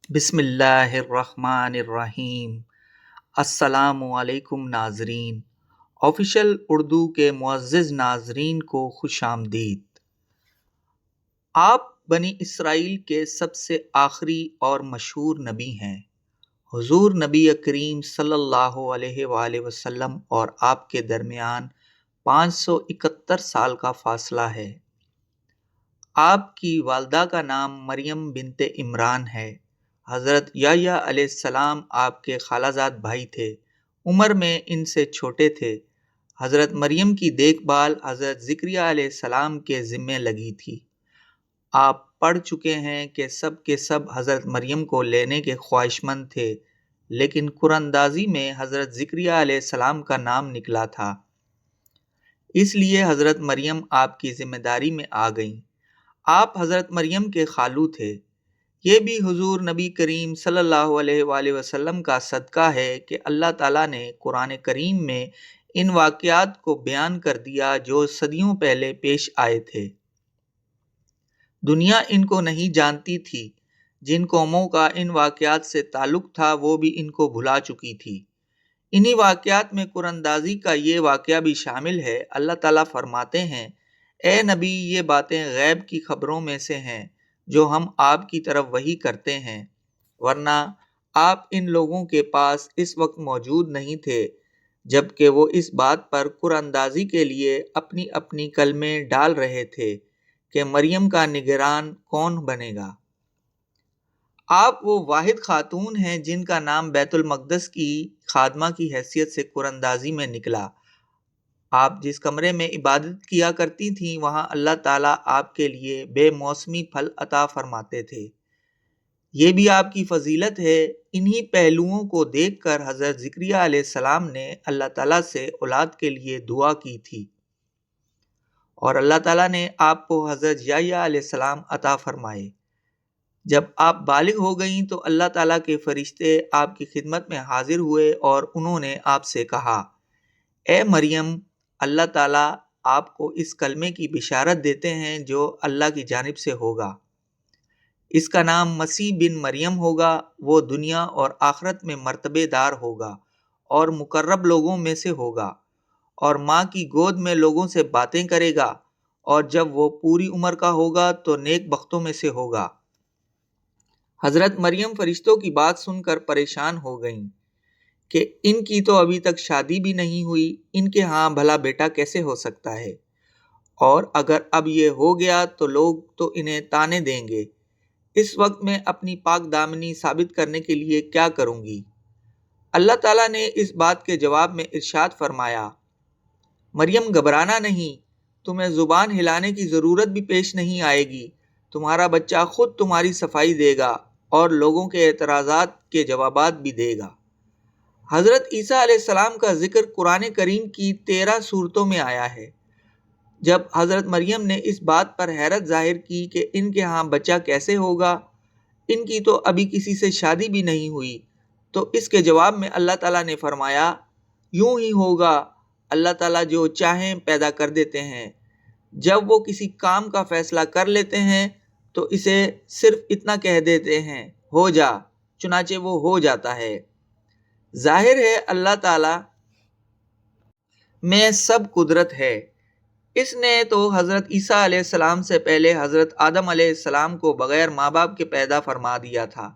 بسم اللہ الرحمن الرحیم۔ السلام علیکم ناظرین۔ آفیشل اردو کے معزز ناظرین کو خوش آمدید۔ آپ بنی اسرائیل کے سب سے آخری اور مشہور نبی ہیں۔ حضور نبی کریم صلی اللہ علیہ وآلہ وسلم اور آپ کے درمیان 571 سال کا فاصلہ ہے۔ آپ کی والدہ کا نام مریم بنت عمران ہے۔ حضرت یحییٰ علیہ السلام آپ کے خالہ زاد بھائی تھے، عمر میں ان سے چھوٹے تھے۔ حضرت مریم کی دیکھ بھال حضرت زکریہ علیہ السلام کے ذمے لگی تھی۔ آپ پڑھ چکے ہیں کہ سب حضرت مریم کو لینے کے خواہش مند تھے، لیکن قراندازی میں حضرت زکریہ علیہ السلام کا نام نکلا تھا، اس لیے حضرت مریم آپ کی ذمہ داری میں آ گئیں۔ آپ حضرت مریم کے خالو تھے۔ یہ بھی حضور نبی کریم صلی اللہ علیہ وآلہ وسلم کا صدقہ ہے کہ اللہ تعالیٰ نے قرآن کریم میں ان واقعات کو بیان کر دیا جو صدیوں پہلے پیش آئے تھے۔ دنیا ان کو نہیں جانتی تھی۔ جن قوموں کا ان واقعات سے تعلق تھا وہ بھی ان کو بھلا چکی تھی۔ انہی واقعات میں قراندازی کا یہ واقعہ بھی شامل ہے۔ اللہ تعالیٰ فرماتے ہیں، اے نبی، یہ باتیں غیب کی خبروں میں سے ہیں جو ہم آپ کی طرف وحی کرتے ہیں، ورنہ آپ ان لوگوں کے پاس اس وقت موجود نہیں تھے جب کہ وہ اس بات پر قراندازی کے لیے اپنی اپنی کلمیں ڈال رہے تھے کہ مریم کا نگران کون بنے گا۔ آپ وہ واحد خاتون ہیں جن کا نام بیت المقدس کی خادمہ کی حیثیت سے قراندازی میں نکلا۔ آپ جس کمرے میں عبادت کیا کرتی تھیں وہاں اللہ تعالیٰ آپ کے لیے بے موسمی پھل عطا فرماتے تھے۔ یہ بھی آپ کی فضیلت ہے۔ انہی پہلوؤں کو دیکھ کر حضرت زکریہ علیہ السلام نے اللہ تعالیٰ سے اولاد کے لیے دعا کی تھی، اور اللہ تعالیٰ نے آپ کو حضرت یحییٰ علیہ السلام عطا فرمائے۔ جب آپ بالغ ہو گئیں تو اللہ تعالیٰ کے فرشتے آپ کی خدمت میں حاضر ہوئے اور انہوں نے آپ سے کہا، اے مریم، اللہ تعالیٰ آپ کو اس کلمے کی بشارت دیتے ہیں جو اللہ کی جانب سے ہوگا۔ اس کا نام مسیح بن مریم ہوگا۔ وہ دنیا اور آخرت میں مرتبے دار ہوگا اور مقرب لوگوں میں سے ہوگا، اور ماں کی گود میں لوگوں سے باتیں کرے گا، اور جب وہ پوری عمر کا ہوگا تو نیک بختوں میں سے ہوگا۔ حضرت مریم فرشتوں کی بات سن کر پریشان ہو گئیں کہ ان کی تو ابھی تک شادی بھی نہیں ہوئی، ان کے ہاں بھلا بیٹا کیسے ہو سکتا ہے؟ اور اگر اب یہ ہو گیا تو لوگ تو انہیں طعنے دیں گے۔ اس وقت میں اپنی پاک دامنی ثابت کرنے کے لیے کیا کروں گی؟ اللہ تعالیٰ نے اس بات کے جواب میں ارشاد فرمایا، مریم گھبرانا نہیں، تمہیں زبان ہلانے کی ضرورت بھی پیش نہیں آئے گی، تمہارا بچہ خود تمہاری صفائی دے گا اور لوگوں کے اعتراضات کے جوابات بھی دے گا۔ حضرت عیسیٰ علیہ السلام کا ذکر قرآن کریم کی 13 سورتوں میں آیا ہے۔ جب حضرت مریم نے اس بات پر حیرت ظاہر کی کہ ان کے ہاں بچہ کیسے ہوگا، ان کی تو ابھی کسی سے شادی بھی نہیں ہوئی، تو اس کے جواب میں اللہ تعالیٰ نے فرمایا، یوں ہی ہوگا، اللہ تعالیٰ جو چاہیں پیدا کر دیتے ہیں۔ جب وہ کسی کام کا فیصلہ کر لیتے ہیں تو اسے صرف اتنا کہہ دیتے ہیں، ہو جا، چنانچہ وہ ہو جاتا ہے۔ ظاہر ہے اللہ تعالیٰ میں سب قدرت ہے۔ اس نے تو حضرت عیسیٰ علیہ السلام سے پہلے حضرت آدم علیہ السلام کو بغیر ماں باپ کے پیدا فرما دیا تھا،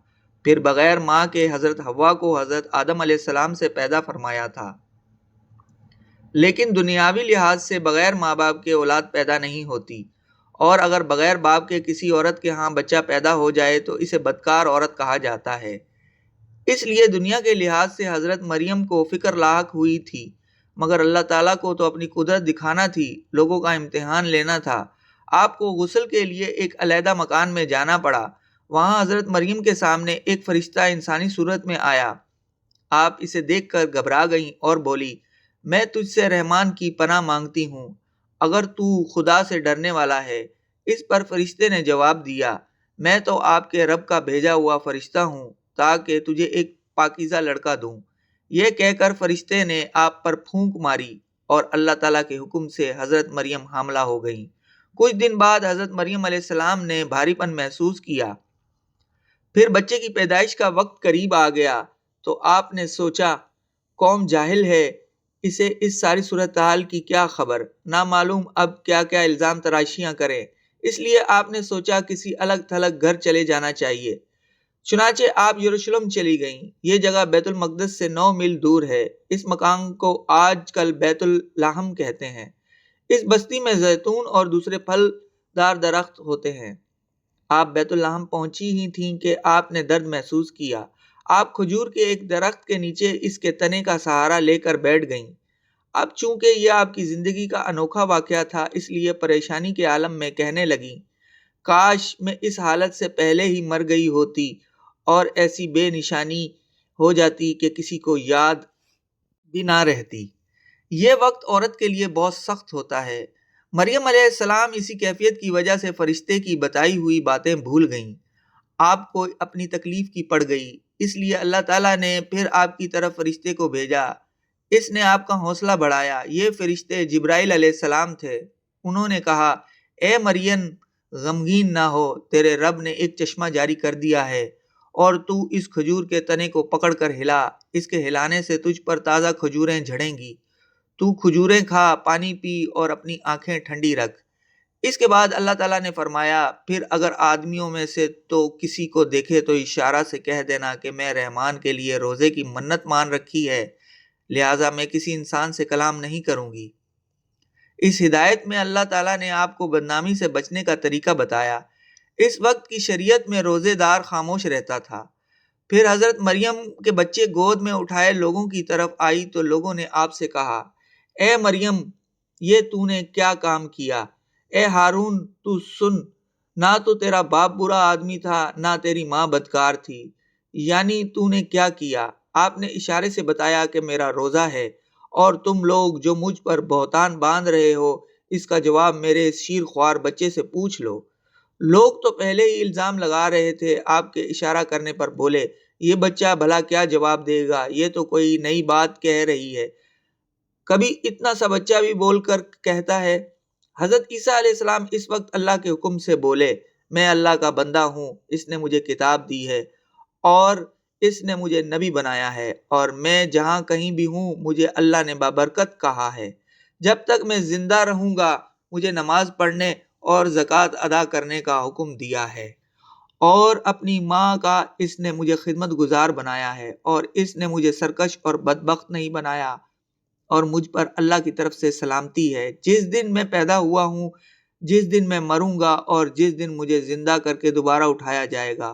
پھر بغیر ماں کے حضرت حوا کو حضرت آدم علیہ السلام سے پیدا فرمایا تھا۔ لیکن دنیاوی لحاظ سے بغیر ماں باپ کے اولاد پیدا نہیں ہوتی، اور اگر بغیر باپ کے کسی عورت کے ہاں بچہ پیدا ہو جائے تو اسے بدکار عورت کہا جاتا ہے۔ اس لیے دنیا کے لحاظ سے حضرت مریم کو فکر لاحق ہوئی تھی، مگر اللہ تعالیٰ کو تو اپنی قدرت دکھانا تھی، لوگوں کا امتحان لینا تھا۔ آپ کو غسل کے لیے ایک علیحدہ مکان میں جانا پڑا۔ وہاں حضرت مریم کے سامنے ایک فرشتہ انسانی صورت میں آیا۔ آپ اسے دیکھ کر گھبرا گئیں اور بولی، میں تجھ سے رحمان کی پناہ مانگتی ہوں، اگر تو خدا سے ڈرنے والا ہے۔ اس پر فرشتے نے جواب دیا، میں تو آپ کے رب کا بھیجا ہوا فرشتہ ہوں تاکہ تجھے ایک پاکیزہ لڑکا دوں۔ یہ کہہ کر فرشتے نے آپ پر پھونک ماری اور اللہ تعالیٰ کے حکم سے حضرت مریم حاملہ ہو گئیں۔ کچھ دن بعد حضرت مریم علیہ السلام نے بھاری پن محسوس کیا پھر بچے کی پیدائش کا وقت قریب آ گیا تو آپ نے سوچا قوم جاہل ہے، اسے اس ساری صورتحال کی کیا خبر، نہ معلوم اب کیا کیا الزام تراشیاں کریں، اس لیے آپ نے سوچا کسی الگ تھلگ گھر چلے جانا چاہیے۔ چنانچہ آپ یروشلم چلی گئیں۔ یہ جگہ بیت المقدس سے 9 میل دور ہے۔ اس مقام کو آج کل بیت لحم کہتے ہیں۔ اس بستی میں زیتون اور دوسرے پھل دار درخت ہوتے ہیں۔ آپ بیت لحم پہنچی ہی تھیں کہ آپ نے درد محسوس کیا۔ آپ کھجور کے ایک درخت کے نیچے اس کے تنے کا سہارا لے کر بیٹھ گئیں۔ اب چونکہ یہ آپ کی زندگی کا انوکھا واقعہ تھا، اس لیے پریشانی کے عالم میں کہنے لگیں، کاش میں اس حالت سے پہلے ہی مر گئی ہوتی اور ایسی بے نشانی ہو جاتی کہ کسی کو یاد بھی نہ رہتی۔ یہ وقت عورت کے لیے بہت سخت ہوتا ہے۔ مریم علیہ السلام اسی کیفیت کی وجہ سے فرشتے کی بتائی ہوئی باتیں بھول گئیں۔ آپ کو اپنی تکلیف کی پڑ گئی، اس لیے اللہ تعالیٰ نے پھر آپ کی طرف فرشتے کو بھیجا۔ اس نے آپ کا حوصلہ بڑھایا۔ یہ فرشتے جبرائیل علیہ السلام تھے۔ انہوں نے کہا، اے مریم غمگین نہ ہو، تیرے رب نے ایک چشمہ جاری کر دیا ہے اور تو اس کھجور کے تنے کو پکڑ کر ہلا، اس کے ہلانے سے تجھ پر تازہ کھجوریں جھڑیں گی، تو کھجوریں کھا، پانی پی اور اپنی آنکھیں ٹھنڈی رکھ۔ اس کے بعد اللہ تعالیٰ نے فرمایا، پھر اگر آدمیوں میں سے تو کسی کو دیکھے تو اشارہ سے کہہ دینا کہ میں رحمان کے لیے روزے کی منت مان رکھی ہے، لہٰذا میں کسی انسان سے کلام نہیں کروں گی۔ اس ہدایت میں اللہ تعالیٰ نے آپ کو بدنامی سے بچنے کا طریقہ بتایا۔ اس وقت کی شریعت میں روزے دار خاموش رہتا تھا۔ پھر حضرت مریم کے بچے گود میں اٹھائے لوگوں کی طرف آئی تو لوگوں نے آپ سے کہا، اے مریم یہ تو نے کیا کام کیا؟ اے ہارون تو سن، نہ تو تیرا باپ برا آدمی تھا نہ تیری ماں بدکار تھی، یعنی تو نے کیا کیا؟ آپ نے اشارے سے بتایا کہ میرا روزہ ہے، اور تم لوگ جو مجھ پر بہتان باندھ رہے ہو اس کا جواب میرے اس شیر خوار بچے سے پوچھ لو۔ لوگ تو پہلے ہی الزام لگا رہے تھے، آپ کے اشارہ کرنے پر بولے، یہ بچہ بھلا کیا جواب دے گا، یہ تو کوئی نئی بات کہہ رہی ہے، کبھی اتنا سا بچہ بھی بول کر کہتا ہے۔ حضرت عیسیٰ علیہ السلام اس وقت اللہ کے حکم سے بولے، میں اللہ کا بندہ ہوں، اس نے مجھے کتاب دی ہے اور اس نے مجھے نبی بنایا ہے، اور میں جہاں کہیں بھی ہوں مجھے اللہ نے بابرکت کہا ہے۔ جب تک میں زندہ رہوں گا مجھے نماز پڑھنے اور زکوٰۃ ادا کرنے کا حکم دیا ہے، اور اپنی ماں کا اس نے مجھے خدمت گزار بنایا ہے، اور اس نے مجھے سرکش اور بدبخت نہیں بنایا، اور مجھ پر اللہ کی طرف سے سلامتی ہے۔ جس دن میں پیدا ہوا ہوں، جس دن میں مروں گا اور جس دن مجھے زندہ کر کے دوبارہ اٹھایا جائے گا۔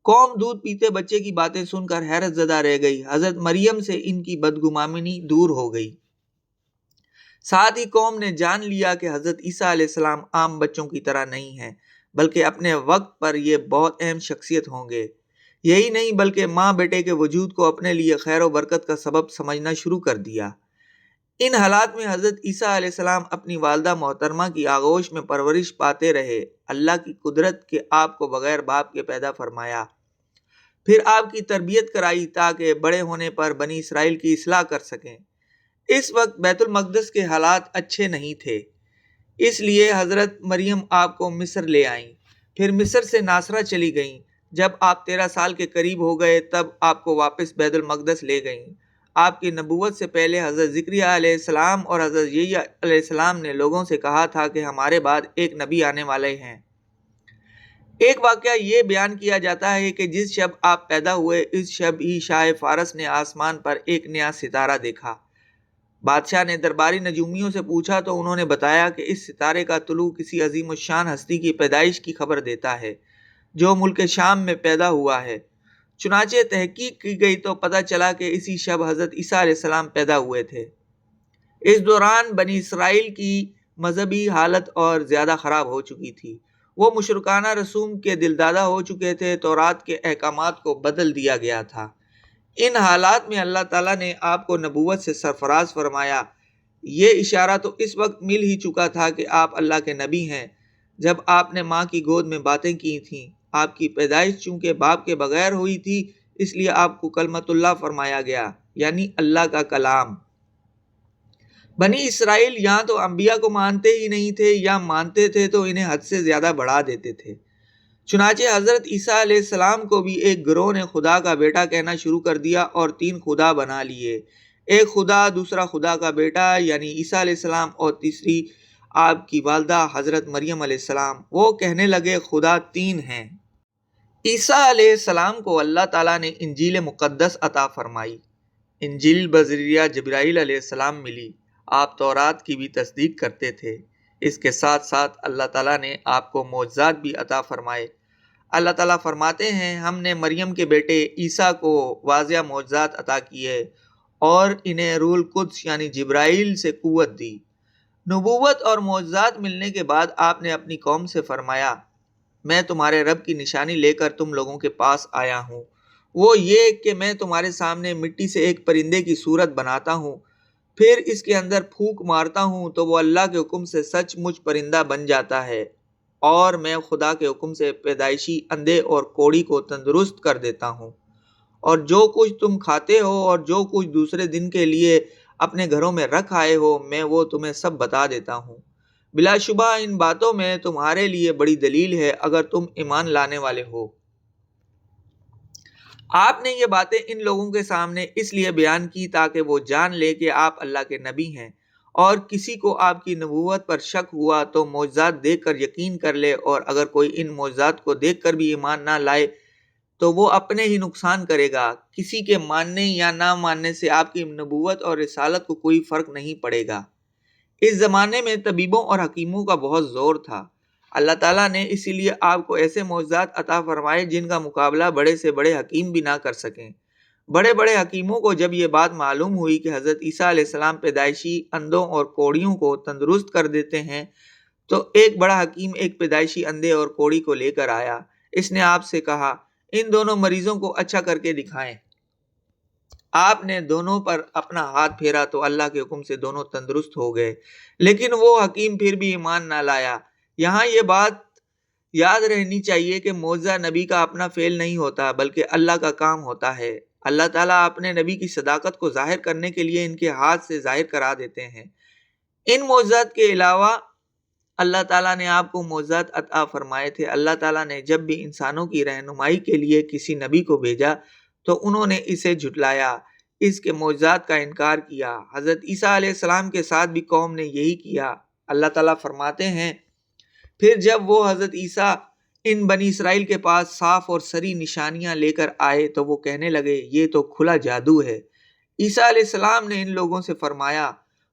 قوم دودھ پیتے بچے کی باتیں سن کر حیرت زدہ رہ گئی۔ حضرت مریم سے ان کی بدگمانی دور ہو گئی۔ ساتھ ہی قوم نے جان لیا کہ حضرت عیسیٰ علیہ السلام عام بچوں کی طرح نہیں ہیں، بلکہ اپنے وقت پر یہ بہت اہم شخصیت ہوں گے۔ یہی نہیں بلکہ ماں بیٹے کے وجود کو اپنے لیے خیر و برکت کا سبب سمجھنا شروع کر دیا۔ ان حالات میں حضرت عیسیٰ علیہ السلام اپنی والدہ محترمہ کی آغوش میں پرورش پاتے رہے۔ اللہ کی قدرت کے آپ کو بغیر باپ کے پیدا فرمایا، پھر آپ کی تربیت کرائی تاکہ بڑے ہونے پر بنی اسرائیل کی اصلاح کر سکیں۔ اس وقت بیت المقدس کے حالات اچھے نہیں تھے، اس لیے حضرت مریم آپ کو مصر لے آئیں، پھر مصر سے ناصرہ چلی گئیں۔ جب آپ 13 سال کے قریب ہو گئے تب آپ کو واپس بیت المقدس لے گئیں۔ آپ کی نبوت سے پہلے حضرت زکریا علیہ السلام اور حضرت یحییٰ علیہ السلام نے لوگوں سے کہا تھا کہ ہمارے بعد ایک نبی آنے والے ہیں۔ ایک واقعہ یہ بیان کیا جاتا ہے کہ جس شب آپ پیدا ہوئے اس شب ہی شاہ فارس نے آسمان پر ایک نیا ستارہ دیکھا۔ بادشاہ نے درباری نجومیوں سے پوچھا تو انہوں نے بتایا کہ اس ستارے کا طلوع کسی عظیم الشان ہستی کی پیدائش کی خبر دیتا ہے جو ملک شام میں پیدا ہوا ہے۔ چنانچہ تحقیق کی گئی تو پتہ چلا کہ اسی شب حضرت عیسیٰ علیہ السلام پیدا ہوئے تھے۔ اس دوران بنی اسرائیل کی مذہبی حالت اور زیادہ خراب ہو چکی تھی۔ وہ مشرکانہ رسوم کے دلدادہ ہو چکے تھے، تورات کے احکامات کو بدل دیا گیا تھا۔ ان حالات میں اللہ تعالیٰ نے آپ کو نبوت سے سرفراز فرمایا۔ یہ اشارہ تو اس وقت مل ہی چکا تھا کہ آپ اللہ کے نبی ہیں جب آپ نے ماں کی گود میں باتیں کی تھیں۔ آپ کی پیدائش چونکہ باپ کے بغیر ہوئی تھی اس لیے آپ کو کلمت اللہ فرمایا گیا، یعنی اللہ کا کلام۔ بنی اسرائیل یا تو انبیاء کو مانتے ہی نہیں تھے یا مانتے تھے تو انہیں حد سے زیادہ بڑھا دیتے تھے۔ چنانچہ حضرت عیسیٰ علیہ السلام کو بھی ایک گروہ نے خدا کا بیٹا کہنا شروع کر دیا اور 3 خدا بنا لیے، ایک خدا، دوسرا خدا کا بیٹا یعنی عیسیٰ علیہ السلام، اور تیسری آپ کی والدہ حضرت مریم علیہ السلام۔ وہ کہنے لگے خدا 3 ہیں۔ عیسیٰ علیہ السلام کو اللہ تعالیٰ نے انجیل مقدس عطا فرمائی۔ انجیل بذریعہ جبرائیل علیہ السلام ملی۔ آپ تورات کی بھی تصدیق کرتے تھے۔ اس کے ساتھ ساتھ اللہ تعالیٰ نے آپ کو معجزات بھی عطا فرمائے۔ اللہ تعالیٰ فرماتے ہیں ہم نے مریم کے بیٹے عیسیٰ کو واضح معجزات عطا کیے اور انہیں روح القدس یعنی جبرائیل سے قوت دی۔ نبوت اور معجزات ملنے کے بعد آپ نے اپنی قوم سے فرمایا میں تمہارے رب کی نشانی لے کر تم لوگوں کے پاس آیا ہوں، وہ یہ کہ میں تمہارے سامنے مٹی سے ایک پرندے کی صورت بناتا ہوں، پھر اس کے اندر پھونک مارتا ہوں تو وہ اللہ کے حکم سے سچ مچ پرندہ بن جاتا ہے، اور میں خدا کے حکم سے پیدائشی اندھے اور کوڑی کو تندرست کر دیتا ہوں، اور جو کچھ تم کھاتے ہو اور جو کچھ دوسرے دن کے لیے اپنے گھروں میں رکھ آئے ہو میں وہ تمہیں سب بتا دیتا ہوں۔ بلا شبہ ان باتوں میں تمہارے لیے بڑی دلیل ہے اگر تم ایمان لانے والے ہو۔ آپ نے یہ باتیں ان لوگوں کے سامنے اس لیے بیان کی تاکہ وہ جان لے کہ آپ اللہ کے نبی ہیں، اور کسی کو آپ کی نبوت پر شک ہوا تو معجزات دیکھ کر یقین کر لے، اور اگر کوئی ان معجزات کو دیکھ کر بھی ایمان نہ لائے تو وہ اپنے ہی نقصان کرے گا۔ کسی کے ماننے یا نہ ماننے سے آپ کی نبوت اور رسالت کو کوئی فرق نہیں پڑے گا۔ اس زمانے میں طبیبوں اور حکیموں کا بہت زور تھا۔ اللہ تعالیٰ نے اسی لیے آپ کو ایسے معجزات عطا فرمائے جن کا مقابلہ بڑے سے بڑے حکیم بھی نہ کر سکیں۔ بڑے بڑے حکیموں کو جب یہ بات معلوم ہوئی کہ حضرت عیسیٰ علیہ السلام پیدائشی اندھوں اور کوڑیوں کو تندرست کر دیتے ہیں تو ایک بڑا حکیم ایک پیدائشی اندھے اور کوڑی کو لے کر آیا۔ اس نے آپ سے کہا ان دونوں مریضوں کو اچھا کر کے دکھائیں۔ آپ نے دونوں پر اپنا ہاتھ پھیرا تو اللہ کے حکم سے دونوں تندرست ہو گئے، لیکن وہ حکیم پھر بھی ایمان نہ لایا۔ یہاں یہ بات یاد رہنی چاہیے کہ معجزہ نبی کا اپنا فعل نہیں ہوتا بلکہ اللہ کا کام ہوتا ہے۔ اللہ تعالیٰ اپنے نبی کی صداقت کو ظاہر کرنے کے لیے ان کے ہاتھ سے ظاہر کرا دیتے ہیں۔ ان معجزات کے علاوہ اللہ تعالیٰ نے آپ کو معجزات عطا فرمائے تھے۔ اللہ تعالیٰ نے جب بھی انسانوں کی رہنمائی کے لیے کسی نبی کو بھیجا تو انہوں نے اسے جھٹلایا، اس کے معجزات کا انکار کیا۔ حضرت عیسیٰ علیہ السلام کے ساتھ بھی قوم نے یہی کیا۔ اللہ تعالیٰ فرماتے ہیں پھر جب وہ حضرت عیسیٰ ان بنی اسرائیل کے پاس صاف اور سری نشانیاں لے کر آئے تو وہ کہنے لگے یہ تو کھلا جادو ہے۔ عیسیٰ علیہ السلام نے ان لوگوں سے فرمایا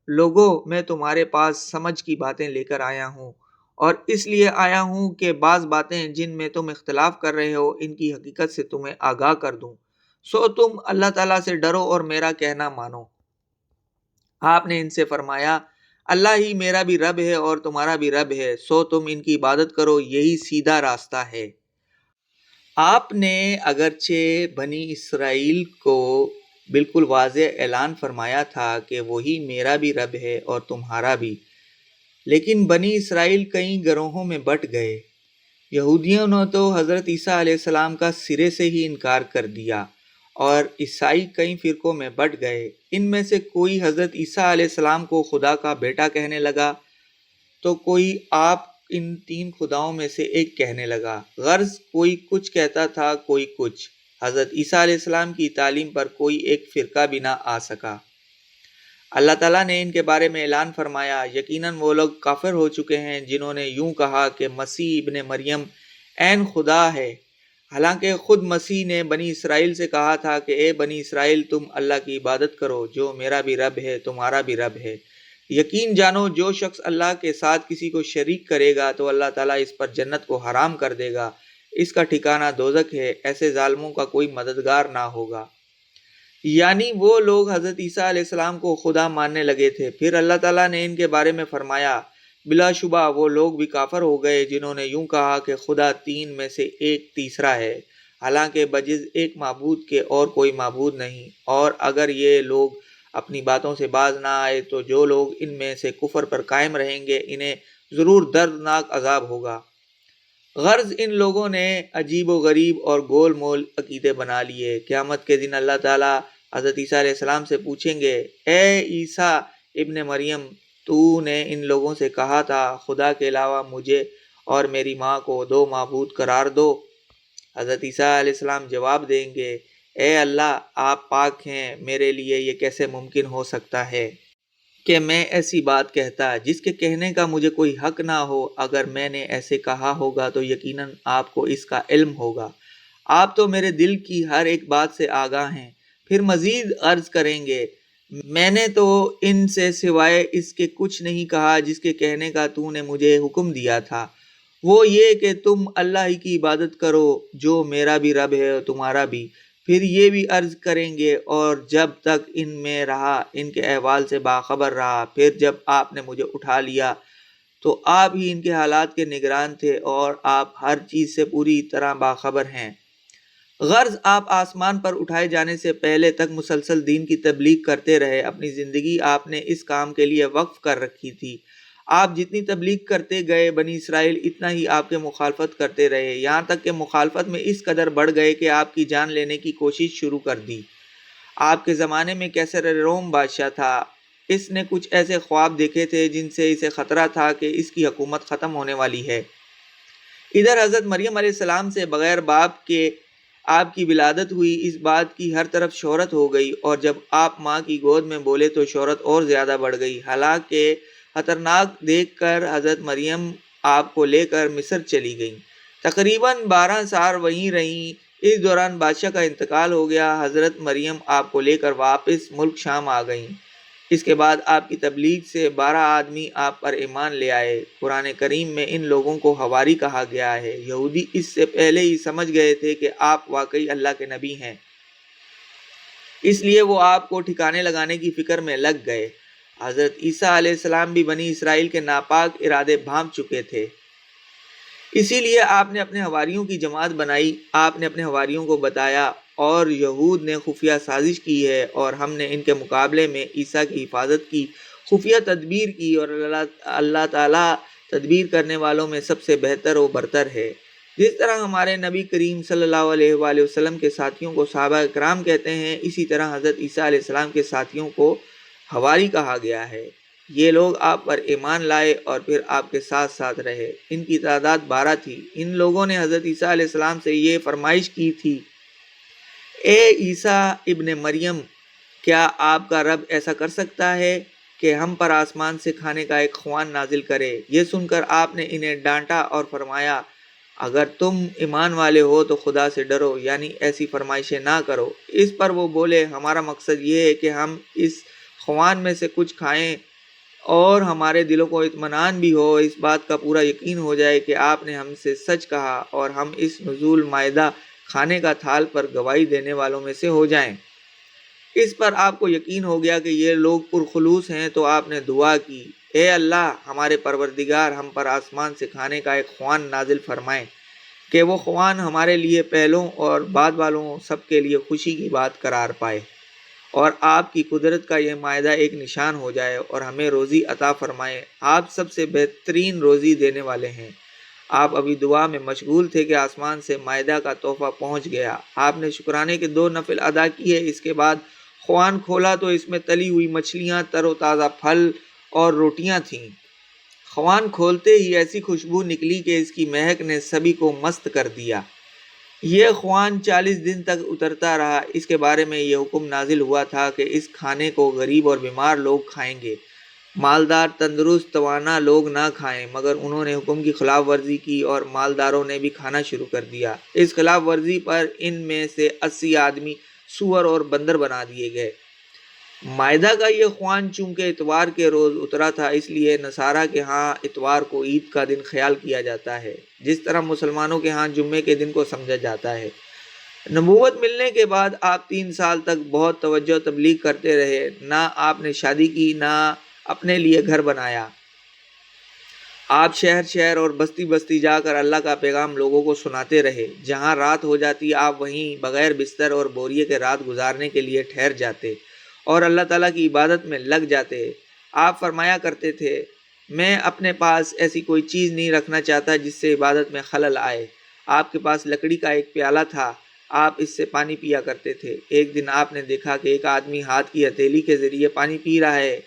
لوگو میں تمہارے پاس سمجھ کی باتیں لے کر آیا ہوں، اور اس لیے آیا ہوں کہ بعض باتیں جن میں تم اختلاف کر رہے ہو ان کی حقیقت سے تمہیں آگاہ کر دوں، سو تم اللہ تعالیٰ سے ڈرو اور میرا کہنا مانو۔ آپ نے ان سے فرمایا اللہ ہی میرا بھی رب ہے اور تمہارا بھی رب ہے، سو تم ان کی عبادت کرو، یہی سیدھا راستہ ہے۔ آپ نے اگرچہ بنی اسرائیل کو بالکل واضح اعلان فرمایا تھا کہ وہی میرا بھی رب ہے اور تمہارا بھی، لیکن بنی اسرائیل کئی گروہوں میں بٹ گئے۔ یہودیوں نے تو حضرت عیسیٰ علیہ السلام کا سرے سے ہی انکار کر دیا، اور عیسائی کئی فرقوں میں بٹ گئے۔ ان میں سے کوئی حضرت عیسیٰ علیہ السلام کو خدا کا بیٹا کہنے لگا تو کوئی آپ ان 3 خداؤں میں سے ایک کہنے لگا۔ غرض کوئی کچھ کہتا تھا کوئی کچھ۔ حضرت عیسیٰ علیہ السلام کی تعلیم پر کوئی ایک فرقہ بھی نہ آ سکا۔ اللہ تعالیٰ نے ان کے بارے میں اعلان فرمایا یقیناً وہ لوگ کافر ہو چکے ہیں جنہوں نے یوں کہا کہ مسیح ابن مریم عین خدا ہے، حالانکہ خود مسیح نے بنی اسرائیل سے کہا تھا کہ اے بنی اسرائیل تم اللہ کی عبادت کرو جو میرا بھی رب ہے تمہارا بھی رب ہے۔ یقین جانو جو شخص اللہ کے ساتھ کسی کو شریک کرے گا تو اللہ تعالیٰ اس پر جنت کو حرام کر دے گا، اس کا ٹھکانہ دوزخ ہے، ایسے ظالموں کا کوئی مددگار نہ ہوگا۔ یعنی وہ لوگ حضرت عیسیٰ علیہ السلام کو خدا ماننے لگے تھے۔ پھر اللہ تعالیٰ نے ان کے بارے میں فرمایا بلا شبہ وہ لوگ بھی کافر ہو گئے جنہوں نے یوں کہا کہ خدا 3 میں سے ایک تیسرا ہے، حالانکہ بجز ایک معبود کے اور کوئی معبود نہیں، اور اگر یہ لوگ اپنی باتوں سے باز نہ آئے تو جو لوگ ان میں سے کفر پر قائم رہیں گے انہیں ضرور دردناک عذاب ہوگا۔ غرض ان لوگوں نے عجیب و غریب اور گول مول عقیدے بنا لیے۔ قیامت کے دن اللہ تعالیٰ حضرت عیسیٰ علیہ السلام سے پوچھیں گے اے عیسیٰ ابن مریم تو نے ان لوگوں سے کہا تھا خدا کے علاوہ مجھے اور میری ماں کو دو معبود قرار دو۔ حضرت عیسیٰ علیہ السلام جواب دیں گے، اے اللہ آپ پاک ہیں، میرے لیے یہ کیسے ممکن ہو سکتا ہے کہ میں ایسی بات کہتا جس کے کہنے کا مجھے کوئی حق نہ ہو۔ اگر میں نے ایسے کہا ہوگا تو یقیناً آپ کو اس کا علم ہوگا، آپ تو میرے دل کی ہر ایک بات سے آگاہ ہیں۔ پھر مزید عرض کریں گے، میں نے تو ان سے سوائے اس کے کچھ نہیں کہا جس کے کہنے کا تو نے مجھے حکم دیا تھا، وہ یہ کہ تم اللہ ہی کی عبادت کرو جو میرا بھی رب ہے اور تمہارا بھی۔ پھر یہ بھی عرض کریں گے، اور جب تک ان میں رہا ان کے احوال سے باخبر رہا، پھر جب آپ نے مجھے اٹھا لیا تو آپ ہی ان کے حالات کے نگران تھے اور آپ ہر چیز سے پوری طرح باخبر ہیں۔ غرض آپ آسمان پر اٹھائے جانے سے پہلے تک مسلسل دین کی تبلیغ کرتے رہے، اپنی زندگی آپ نے اس کام کے لیے وقف کر رکھی تھی۔ آپ جتنی تبلیغ کرتے گئے بنی اسرائیل اتنا ہی آپ کے مخالفت کرتے رہے، یہاں تک کہ مخالفت میں اس قدر بڑھ گئے کہ آپ کی جان لینے کی کوشش شروع کر دی۔ آپ کے زمانے میں کیسر روم بادشاہ تھا، اس نے کچھ ایسے خواب دیکھے تھے جن سے اسے خطرہ تھا کہ اس کی حکومت ختم ہونے والی ہے۔ ادھر حضرت مریم علیہ السلام سے بغیر باپ کے آپ کی ولادت ہوئی، اس بات کی ہر طرف شہرت ہو گئی، اور جب آپ ماں کی گود میں بولے تو شہرت اور زیادہ بڑھ گئی۔ حالانکہ خطرناک دیکھ کر حضرت مریم آپ کو لے کر مصر چلی گئیں، تقریباً 12 سال وہیں رہیں۔ اس دوران بادشاہ کا انتقال ہو گیا، حضرت مریم آپ کو لے کر واپس ملک شام آ گئیں۔ اس کے بعد آپ کی تبلیغ سے 12 آدمی آپ پر ایمان لے آئے۔ قرآن کریم میں ان لوگوں کو حواری کہا گیا ہے۔ یہودی اس سے پہلے ہی سمجھ گئے تھے کہ آپ واقعی اللہ کے نبی ہیں، اس لیے وہ آپ کو ٹھکانے لگانے کی فکر میں لگ گئے۔ حضرت عیسیٰ علیہ السلام بھی بنی اسرائیل کے ناپاک ارادے بھانپ چکے تھے، اسی لیے آپ نے اپنے حواریوں کی جماعت بنائی۔ آپ نے اپنے حواریوں کو بتایا، اور یہود نے خفیہ سازش کی ہے، اور ہم نے ان کے مقابلے میں عیسیٰ کی حفاظت کی خفیہ تدبیر کی، اور اللہ تعالیٰ تدبیر کرنے والوں میں سب سے بہتر و برتر ہے۔ جس طرح ہمارے نبی کریم صلی اللہ علیہ وآلہ وسلم کے ساتھیوں کو صحابہ کرام کہتے ہیں، اسی طرح حضرت عیسیٰ علیہ السلام کے ساتھیوں کو حواری کہا گیا ہے۔ یہ لوگ آپ پر ایمان لائے اور پھر آپ کے ساتھ ساتھ رہے۔ ان کی تعداد 12 تھی۔ ان لوگوں نے حضرت عیسیٰ علیہ السلام سے یہ فرمائش کی تھی، اے عیسیٰ ابن مریم، کیا آپ کا رب ایسا کر سکتا ہے کہ ہم پر آسمان سے کھانے کا ایک خوان نازل کرے؟ یہ سن کر آپ نے انہیں ڈانٹا اور فرمایا، اگر تم ایمان والے ہو تو خدا سے ڈرو، یعنی ایسی فرمائشیں نہ کرو۔ اس پر وہ بولے، ہمارا مقصد یہ ہے کہ ہم اس خوان میں سے کچھ کھائیں اور ہمارے دلوں کو اطمینان بھی ہو، اس بات کا پورا یقین ہو جائے کہ آپ نے ہم سے سچ کہا، اور ہم اس نزول مائدہ کھانے کا تھال پر گواہی دینے والوں میں سے ہو جائیں۔ اس پر آپ کو یقین ہو گیا کہ یہ لوگ پرخلوص ہیں، تو آپ نے دعا کی، اے اللہ ہمارے پروردگار، ہم پر آسمان سے کھانے کا ایک خوان نازل فرمائیں کہ وہ خوان ہمارے لیے پہلوں اور بعد والوں سب کے لیے خوشی کی بات قرار پائے، اور آپ کی قدرت کا یہ معاہدہ ایک نشان ہو جائے، اور ہمیں روزی عطا فرمائے۔ آپ سب سے بہترین روزی دینے والے ہیں۔ آپ ابھی دعا میں مشغول تھے کہ آسمان سے معاہدہ کا تحفہ پہنچ گیا۔ آپ نے شکرانے کے 2 نفل ادا کیے۔ اس کے بعد خوان کھولا تو اس میں تلی ہوئی مچھلیاں، تر و تازہ پھل اور روٹیاں تھیں۔ خوان کھولتے ہی ایسی خوشبو نکلی کہ اس کی مہک نے سبھی کو مست کر دیا۔ یہ خوان 40 دن تک اترتا رہا۔ اس کے بارے میں یہ حکم نازل ہوا تھا کہ اس کھانے کو غریب اور بیمار لوگ کھائیں گے، مالدار تندرست توانا لوگ نہ کھائیں، مگر انہوں نے حکم کی خلاف ورزی کی اور مالداروں نے بھی کھانا شروع کر دیا۔ اس خلاف ورزی پر ان میں سے 80 آدمی سور اور بندر بنا دیے گئے۔ مائدہ کا یہ خوان چونکہ اتوار کے روز اترا تھا، اس لیے نصارہ کے ہاں اتوار کو عید کا دن خیال کیا جاتا ہے، جس طرح مسلمانوں کے ہاں جمعے کے دن کو سمجھا جاتا ہے۔ نبوت ملنے کے بعد آپ 3 سال تک بہت توجہ تبلیغ کرتے رہے۔ نہ آپ نے شادی کی، نہ اپنے لیے گھر بنایا۔ آپ شہر شہر اور بستی بستی جا کر اللہ کا پیغام لوگوں کو سناتے رہے۔ جہاں رات ہو جاتی آپ وہیں بغیر بستر اور بوریے کے رات گزارنے کے لیے ٹھہر جاتے اور اللہ تعالیٰ کی عبادت میں لگ جاتے۔ آپ فرمایا کرتے تھے، میں اپنے پاس ایسی کوئی چیز نہیں رکھنا چاہتا جس سے عبادت میں خلل آئے۔ آپ کے پاس لکڑی کا ایک پیالہ تھا، آپ اس سے پانی پیا کرتے تھے۔ ایک دن آپ نے دیکھا کہ ایک آدمی ہاتھ کی ہتھیلی کے ذریعے پانی پی رہا ہے۔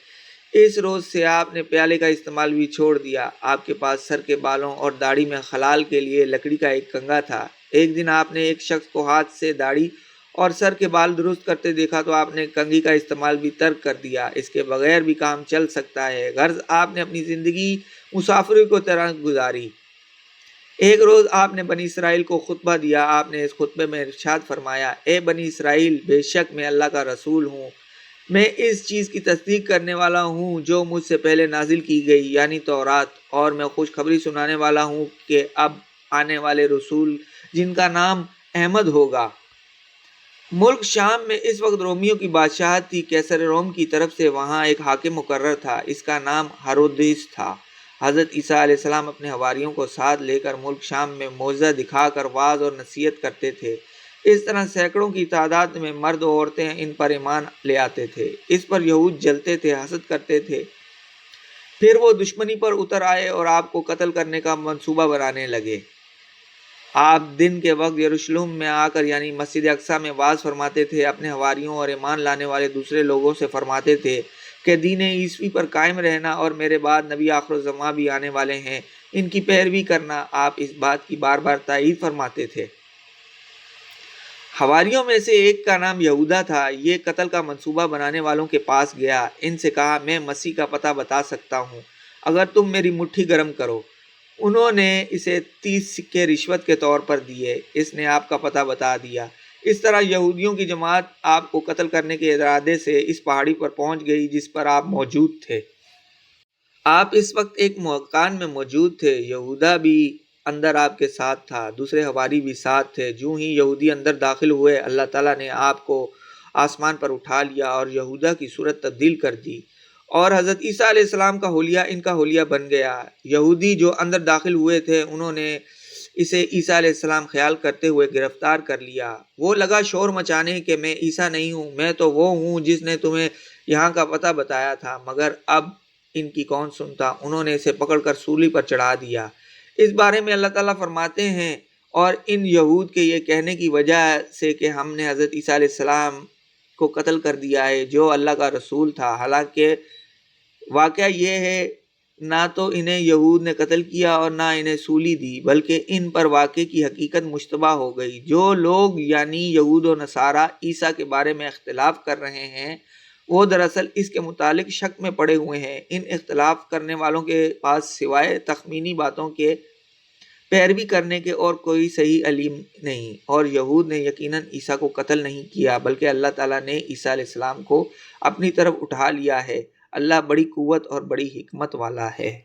اس روز سے آپ نے پیالے کا استعمال بھی چھوڑ دیا۔ آپ کے پاس سر کے بالوں اور داڑھی میں خلال کے لیے لکڑی کا ایک کنگا تھا۔ ایک دن آپ نے ایک شخص کو ہاتھ سے داڑھی اور سر کے بال درست کرتے دیکھا تو آپ نے کنگھی کا استعمال بھی ترک کر دیا۔ اس کے بغیر بھی کام چل سکتا ہے۔ غرض آپ نے اپنی زندگی مسافری کو طرح گزاری۔ ایک روز آپ نے بنی اسرائیل کو خطبہ دیا۔ آپ نے اس خطبے میں ارشاد فرمایا، اے بنی اسرائیل، بے شک میں اللہ کا رسول ہوں۔ میں اس چیز کی تصدیق کرنے والا ہوں جو مجھ سے پہلے نازل کی گئی، یعنی تورات، اور میں خوشخبری سنانے والا ہوں کہ اب آنے والے رسول جن کا نام احمد ہوگا۔ ملک شام میں اس وقت رومیوں کی بادشاہت تھی۔ کیسر روم کی طرف سے وہاں ایک حاکم مقرر تھا، اس کا نام ہیرودیس تھا۔ حضرت عیسیٰ علیہ السلام اپنے حواریوں کو ساتھ لے کر ملک شام میں معجزہ دکھا کر وعظ اور نصیحت کرتے تھے۔ اس طرح سینکڑوں کی تعداد میں مرد و عورتیں ان پر ایمان لے آتے تھے۔ اس پر یہود جلتے تھے، حسد کرتے تھے۔ پھر وہ دشمنی پر اتر آئے اور آپ کو قتل کرنے کا منصوبہ بنانے لگے۔ آپ دن کے وقت یروشلم میں آ کر یعنی مسجد اقصیٰ میں وعظ فرماتے تھے۔ اپنے حواریوں اور ایمان لانے والے دوسرے لوگوں سے فرماتے تھے کہ دین عیسوی پر قائم رہنا، اور میرے بعد نبی آخر الزماں بھی آنے والے ہیں، ان کی پیروی کرنا۔ آپ اس بات کی بار بار تائید فرماتے تھے۔ حواریوں میں سے ایک کا نام یہودا تھا۔ یہ قتل کا منصوبہ بنانے والوں کے پاس گیا، ان سے کہا، میں مسیح کا پتہ بتا سکتا ہوں اگر تم میری مٹھی گرم کرو۔ انہوں نے اسے 30 سکے رشوت کے طور پر دیے۔ اس نے آپ کا پتہ بتا دیا۔ اس طرح یہودیوں کی جماعت آپ کو قتل کرنے کے ارادے سے اس پہاڑی پر پہنچ گئی جس پر آپ موجود تھے۔ آپ اس وقت ایک مکان میں موجود تھے۔ یہودا بھی اندر آپ کے ساتھ تھا، دوسرے حواری بھی ساتھ تھے۔ جو ہی یہودی اندر داخل ہوئے، اللہ تعالیٰ نے آپ کو آسمان پر اٹھا لیا اور یہودا کی صورت تبدیل کر دی، اور حضرت عیسیٰ علیہ السلام کا حلیہ ان کا حلیہ بن گیا۔ یہودی جو اندر داخل ہوئے تھے انہوں نے اسے عیسیٰ علیہ السلام خیال کرتے ہوئے گرفتار کر لیا۔ وہ لگا شور مچانے کہ میں عیسیٰ نہیں ہوں، میں تو وہ ہوں جس نے تمہیں یہاں کا پتہ بتایا تھا، مگر اب ان کی کون سنتا۔ انہوں نے اسے پکڑ کر سولی پر چڑھا دیا۔ اس بارے میں اللہ تعالیٰ فرماتے ہیں، اور ان یہود کے یہ کہنے کی وجہ سے کہ ہم نے حضرت عیسیٰ علیہ السلام کو قتل کر دیا ہے جو اللہ کا رسول تھا، حالانکہ واقعہ یہ ہے نہ تو انہیں یہود نے قتل کیا اور نہ انہیں سولی دی، بلکہ ان پر واقعے کی حقیقت مشتبہ ہو گئی۔ جو لوگ یعنی یہود و نصارہ عیسیٰ کے بارے میں اختلاف کر رہے ہیں، وہ دراصل اس کے متعلق شک میں پڑے ہوئے ہیں۔ ان اختلاف کرنے والوں کے پاس سوائے تخمینی باتوں کے پیروی کرنے کے اور کوئی صحیح علم نہیں، اور یہود نے یقیناً عیسیٰ کو قتل نہیں کیا، بلکہ اللہ تعالیٰ نے عیسیٰ علیہ السلام کو اپنی طرف اٹھا لیا ہے۔ اللہ بڑی قوت اور بڑی حکمت والا ہے۔